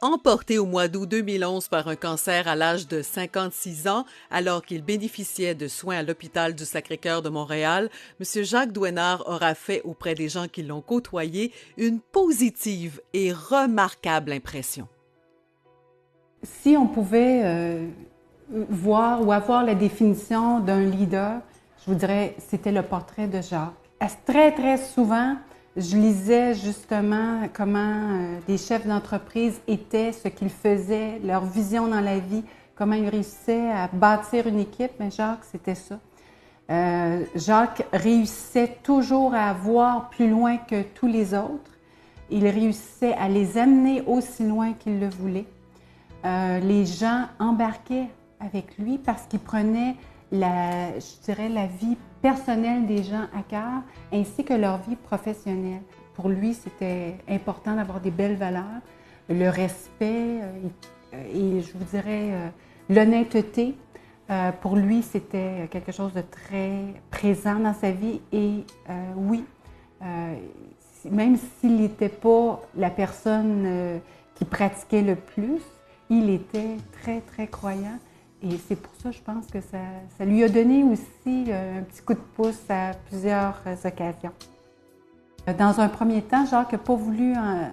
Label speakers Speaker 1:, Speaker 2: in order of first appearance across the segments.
Speaker 1: Emporté au mois d'août 2011 par un cancer à l'âge de 56 ans, alors qu'il bénéficiait de soins à l'hôpital du Sacré-Cœur de Montréal, M. Jacques Douinard aura fait auprès des gens qui l'ont côtoyé une positive et remarquable impression.
Speaker 2: Si on pouvait voir ou avoir la définition d'un leader, je vous dirais c'était le portrait de Jacques. Très, très souvent, je lisais justement comment les chefs d'entreprise étaient, ce qu'ils faisaient, leur vision dans la vie, comment ils réussissaient à bâtir une équipe. Mais Jacques, c'était ça. Jacques réussissait toujours à voir plus loin que tous les autres. Il réussissait à les amener aussi loin qu'il le voulait. Les gens embarquaient avec lui parce qu'il prenait la vie personnelle des gens à cœur, ainsi que leur vie professionnelle. Pour lui, c'était important d'avoir des belles valeurs, le respect et je vous dirais l'honnêteté. Pour lui, c'était quelque chose de très présent dans sa vie et oui, même s'il n'était pas la personne qui pratiquait le plus, il était très, très croyant. Et c'est pour ça, je pense que ça lui a donné aussi un petit coup de pouce à plusieurs occasions. Dans un premier temps, Jacques n'a pas voulu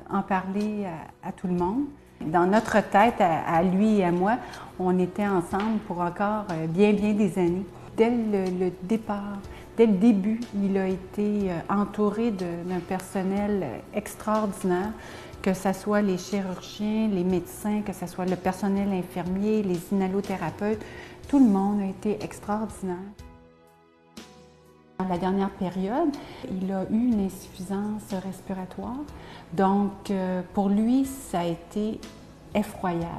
Speaker 2: en parler à tout le monde. Dans notre tête, à lui et à moi, on était ensemble pour encore bien des années. Dès le départ, dès le début, il a été entouré d'un personnel extraordinaire, que ce soit les chirurgiens, les médecins, que ce soit le personnel infirmier, les inhalothérapeutes, tout le monde a été extraordinaire. Dans la dernière période, il a eu une insuffisance respiratoire, donc pour lui, ça a été effroyable.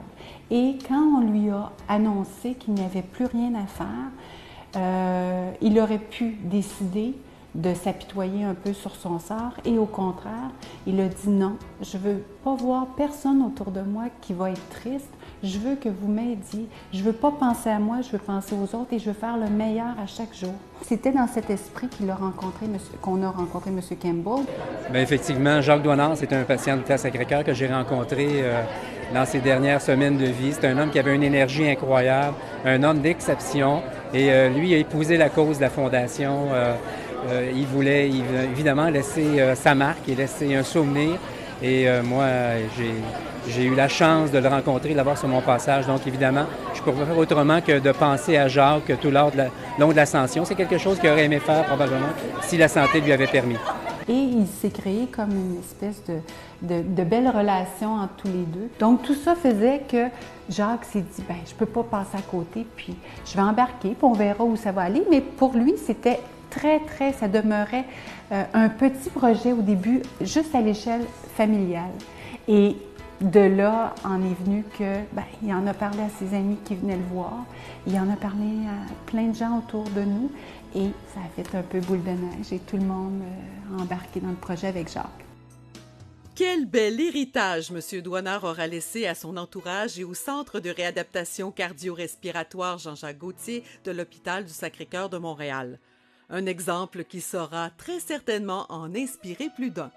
Speaker 2: Et quand on lui a annoncé qu'il n'y avait plus rien à faire, il aurait pu décider de s'apitoyer un peu sur son sort et au contraire, il a dit non, je ne veux pas voir personne autour de moi qui va être triste, je veux que vous m'aidiez, je ne veux pas penser à moi, je veux penser aux autres et je veux faire le meilleur à chaque jour. C'était dans cet esprit qu'on a rencontré M. Campbell.
Speaker 3: Bien, effectivement, Jacques Douinard, c'est un patient de l'hôpital Sacré-Cœur que j'ai rencontré dans ses dernières semaines de vie. C'est un homme qui avait une énergie incroyable, un homme d'exception et lui a épousé la cause de la Fondation. Il voulait évidemment laisser sa marque et laisser un souvenir. Et moi, j'ai eu la chance de le rencontrer, de l'avoir sur mon passage. Donc, évidemment, je ne pourrais pas faire autrement que de penser à Jacques tout long de l'ascension. C'est quelque chose qu'il aurait aimé faire probablement si la santé lui avait permis.
Speaker 2: Et il s'est créé comme une espèce de belle relation entre tous les deux. Donc, tout ça faisait que Jacques s'est dit, bien, je ne peux pas passer à côté, puis je vais embarquer, puis on verra où ça va aller. Mais pour lui, c'était ça demeurait un petit projet au début, juste à l'échelle familiale. Et de là en est venu il en a parlé à ses amis qui venaient le voir, il en a parlé à plein de gens autour de nous et ça a fait un peu boule de neige et tout le monde a embarqué dans le projet avec Jacques.
Speaker 1: Quel bel héritage M. Douinard aura laissé à son entourage et au Centre de réadaptation cardio-respiratoire Jean-Jacques Gaultier de l'hôpital du Sacré-Cœur de Montréal. Un exemple qui saura très certainement en inspirer plus d'un.